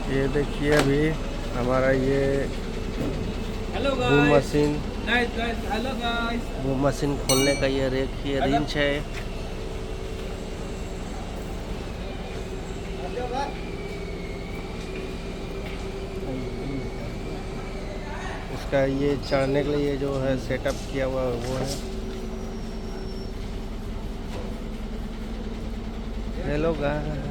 ये देखिए अभी हमारा ये hello boom guys. Machine guys guys hello guys. Boom machine खोलने का ये रेक ये रिंच है। इसका ये चढ़ने के लिए जो है सेटअप किया हुआ वो है। Hello guys.